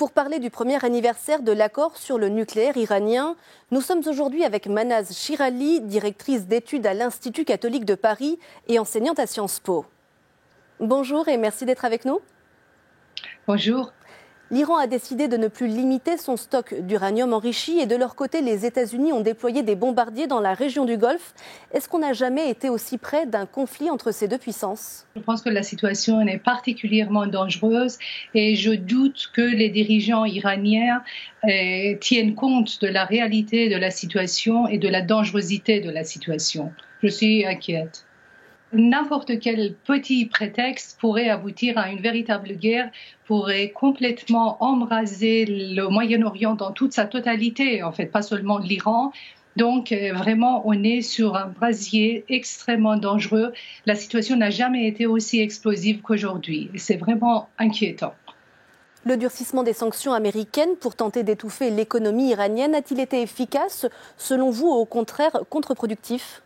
Pour parler du premier anniversaire de l'accord sur le nucléaire iranien, nous sommes aujourd'hui avec Manaz Shirali, directrice d'études à l'Institut catholique de Paris et enseignante à Sciences Po. Bonjour et merci d'être avec nous. Bonjour. L'Iran a décidé de ne plus limiter son stock d'uranium enrichi et de leur côté, les États-Unis ont déployé des bombardiers dans la région du Golfe. Est-ce qu'on n'a jamais été aussi près d'un conflit entre ces deux puissances ? Je pense que la situation est particulièrement dangereuse et je doute que les dirigeants iraniens tiennent compte de la réalité de la situation et de la dangerosité de la situation. Je suis inquiète. N'importe quel petit prétexte pourrait aboutir à une véritable guerre, pourrait complètement embraser le Moyen-Orient dans toute sa totalité, en fait, pas seulement l'Iran. Donc, vraiment, on est sur un brasier extrêmement dangereux. La situation n'a jamais été aussi explosive qu'aujourd'hui. C'est vraiment inquiétant. Le durcissement des sanctions américaines pour tenter d'étouffer l'économie iranienne a-t-il été efficace, selon vous, ou au contraire contre-productif ?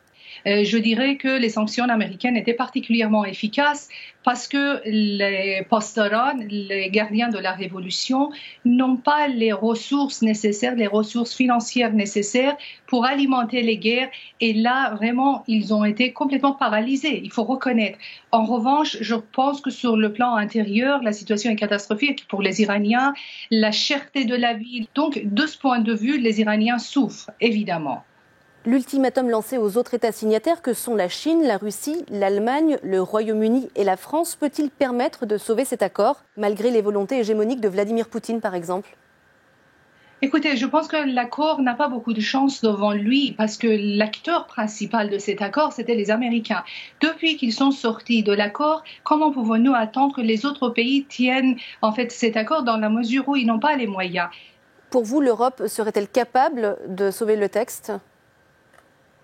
Je dirais que les sanctions américaines étaient particulièrement efficaces parce que les post-Iran, les gardiens de la révolution, n'ont pas les ressources nécessaires, les ressources financières nécessaires pour alimenter les guerres. Et là, vraiment, ils ont été complètement paralysés, il faut reconnaître. En revanche, je pense que sur le plan intérieur, la situation est catastrophique pour les Iraniens, la cherté de la vie. Donc, de ce point de vue, les Iraniens souffrent, évidemment. L'ultimatum lancé aux autres États signataires que sont la Chine, la Russie, l'Allemagne, le Royaume-Uni et la France peut-il permettre de sauver cet accord, malgré les volontés hégémoniques de Vladimir Poutine, par exemple ? Écoutez, je pense que l'accord n'a pas beaucoup de chance devant lui parce que l'acteur principal de cet accord, c'était les Américains. Depuis qu'ils sont sortis de l'accord, comment pouvons-nous attendre que les autres pays tiennent en fait cet accord dans la mesure où ils n'ont pas les moyens ? Pour vous, l'Europe serait-elle capable de sauver le texte ?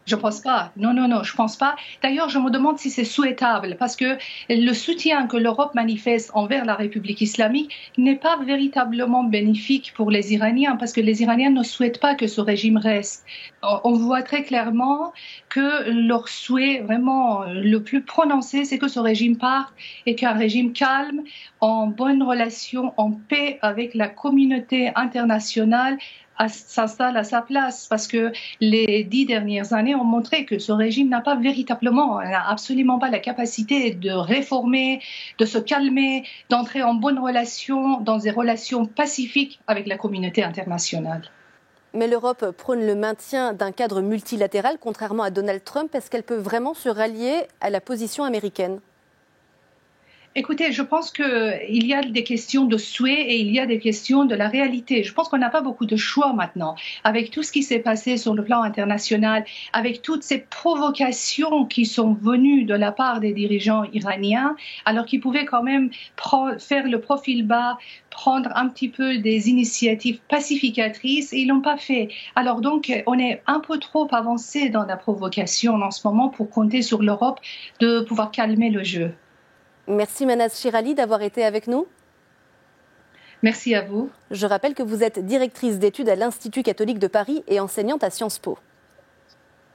Je pense pas. Non, je pense pas. D'ailleurs, je me demande si c'est souhaitable parce que le soutien que l'Europe manifeste envers la République islamique n'est pas véritablement bénéfique pour les Iraniens parce que les Iraniens ne souhaitent pas que ce régime reste. On voit très clairement que leur souhait vraiment le plus prononcé, c'est que ce régime parte et qu'un régime calme, en bonne relation, en paix avec la communauté internationale, s'installe à sa place parce que les 10 dernières années ont montré que ce régime n'a absolument pas la capacité de réformer, de se calmer, d'entrer en bonne relation, dans des relations pacifiques avec la communauté internationale. Mais l'Europe prône le maintien d'un cadre multilatéral, contrairement à Donald Trump. Est-ce qu'elle peut vraiment se rallier à la position américaine ? Écoutez, je pense qu'il y a des questions de souhait et il y a des questions de la réalité. Je pense qu'on n'a pas beaucoup de choix maintenant. Avec tout ce qui s'est passé sur le plan international, avec toutes ces provocations qui sont venues de la part des dirigeants iraniens, alors qu'ils pouvaient quand même faire le profil bas, prendre un petit peu des initiatives pacificatrices, et ils l'ont pas fait. Alors donc, on est un peu trop avancé dans la provocation en ce moment pour compter sur l'Europe de pouvoir calmer le jeu. Merci Manaz Shirali d'avoir été avec nous. Merci à vous. Je rappelle que vous êtes directrice d'études à l'Institut catholique de Paris et enseignante à Sciences Po.